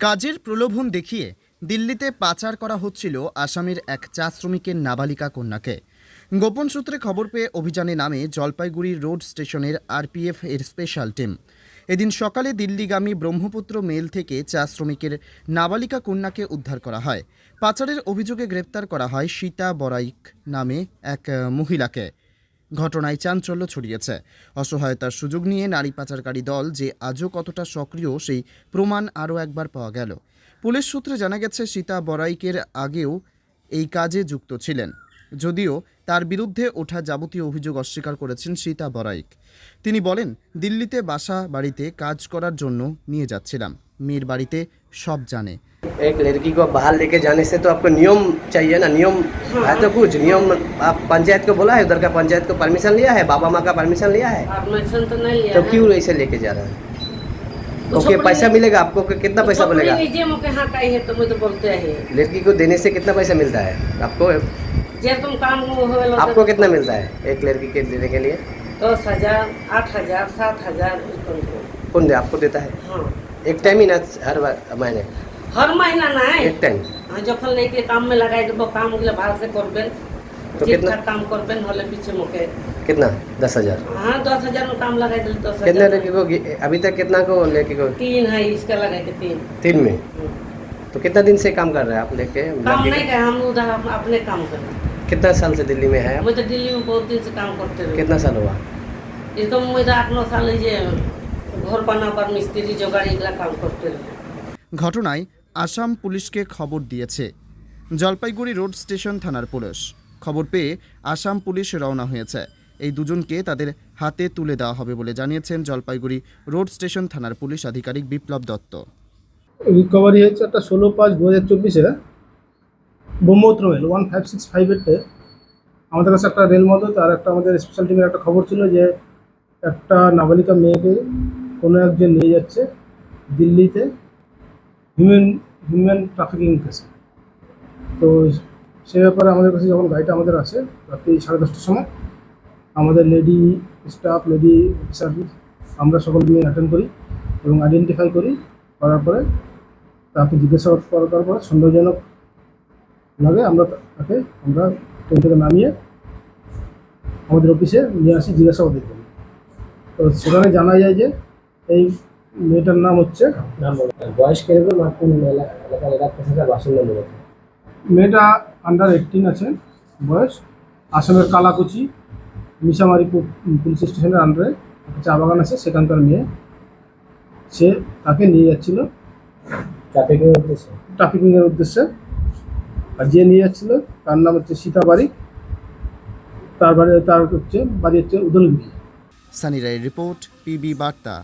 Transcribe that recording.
কাজের প্রলোভন দেখিয়ে দিল্লিতে পাচার করা হচ্ছিল আসামের এক চা শ্রমিকের নাবালিকা কন্যাকে। গোপন সূত্রে খবর পেয়ে অভিযানে নামে জলপাইগুড়ি রোড স্টেশনের আরপিএফ এর স্পেশাল টিম। এদিন সকালে দিল্লিগামী ব্রহ্মপুত্র মেল থেকে চা শ্রমিকের নাবালিকা কন্যাকে উদ্ধার করা হয়। পাচারের অভিযোগে গ্রেপ্তার করা হয় সীতা বরাইক নামে এক মহিলাকে। ঘটনায় চাঞ্চল্য ছড়িয়েছে। অসহায়তার সুযোগ নিয়ে নারী পাচারকারী দল যে আজও কতটা সক্রিয় সেই প্রমাণ আরও একবার পাওয়া গেল। পুলিশ সূত্রে জানা গেছে সীতা বরাইকের আগেও এই কাজে যুক্ত ছিলেন, যদিও তার বিরুদ্ধে ওঠা যাবতীয় অভিযোগ অস্বীকার করেছেন সীতা বরাইক। তিনি বলেন, দিল্লিতে বাসা বাড়িতে কাজ করার জন্য নিয়ে যাচ্ছিলাম, মেয়ের বাড়িতে সব জানে। एक लड़की को बाहर लेके जाने से तो आपको नियम चाहिए ना, नियम है तो कुछ नियम। आप पंचायत को बोला है, उधर का पंचायत को परमिशन लिया है, बाबा माँ का परमिशन लिया है, परमिशन तो नहीं लिया तो है। क्यों ऐसे लेके जा रहा है? ओके, पैसा मिलेगा आपको, कितना पैसा मिलेगा? लीजिए मुझे हाँ का है तो मुझे बोलते हैं लड़की को देने से कितना पैसा मिलता है आपको? जे तुम काम आपको कितना मिलता है एक लड़की के देने के लिए? 10,000 8,000 7,000 कौन दे आपको देता है? हाँ, एक टाइम ही ना, हर महीने हर महीना ना है एक टाइम? যখন নাকি কাম में लगाई देबो काम गुला भाग से करबेन तो जितना कितना काम करबेन होले पीछे मुके कितना 10,000? हाँ 10,000 में काम लगाई दिल कितने 10,000 लड़की को अभी तक कितना को लड़की को? 3 है इसका लगाई के 3 तीन में। तो कितना दिन से काम कर रहे हैं आप लेके काम लड़की नहीं को? कर हम उधर अपने काम कर कितना साल से दिल्ली में है आप? मैं तो दिल्ली में बहुत दिन से काम करते रहे कितना साल हुआ? एकदम मैं 8-9 साल जे घर बनाবার মিস্ত্রি জোগাড় এগুলা কাম করতে রहे। ঘটনায় আসাম পুলিশকে খবর দিয়েছে জলপাইগুড়ি রোড স্টেশন থানার পুলিশ। খবর পেয়ে আসাম পুলিশ রওনা হয়েছে। এই দুজনকে তাদের হাতে তুলে দেওয়া হবে বলে জানিয়েছেন জলপাইগুড়ি রোড স্টেশন থানার পুলিশ আধিকারিক বিপ্লব দত্ত। রিকভারি হয়েছে একটা 16/5/2024 ব্রহ্মপুত্র মেল 1565 আমাদের কাছে একটা রেল মদত আর একটা আমাদের স্পেশাল টিমের একটা খবর ছিল যে একটা নাবালিকা মেয়েকে কোনো একজন নিয়ে যাচ্ছে দিল্লিতে হিউম্যান ট্রাফিকিং কেসে। তো সে ব্যাপারে আমাদের কাছে যখন গাড়িটা আমাদের আসে রাত্রি 10:30টার সময়, আমাদের লেডি স্টাফ, লেডি সার্ভিস আমরা সকল মিলে অ্যাটেন্ড করি এবং আইডেন্টিফাই করার পরে তাকে জিজ্ঞাসাবাদ করার পরে সন্দেহজনক লাগে আমরা ট্রেন থেকে নামিয়ে আমাদের অফিসে নিয়ে আসি জিজ্ঞাসাবাদের জন্য। তো সেখানে জানা যায় যে এই মেয়েটার নাম হচ্ছে বয়স কিরকম? আপনি এলাকার বাসিন্দা মূলত? মেয়েটা আন্ডার 18 আছে বয়স। আসামের কালাকুচি মিশামারি পুলিশ স্টেশনের আন্ডারে একটা চা বাগান আছে, সেখানকার মেয়ে। সে তাকে নিয়ে যাচ্ছিল ট্রাফিকিংয়ের উদ্দেশ্যে। আর যে নিয়ে যাচ্ছিল তার নাম হচ্ছে সীতা বারিক, তার বাড়ি হচ্ছে উদলগুড়ি। সানি রায়ের রিপোর্ট, পিবি বার্তা।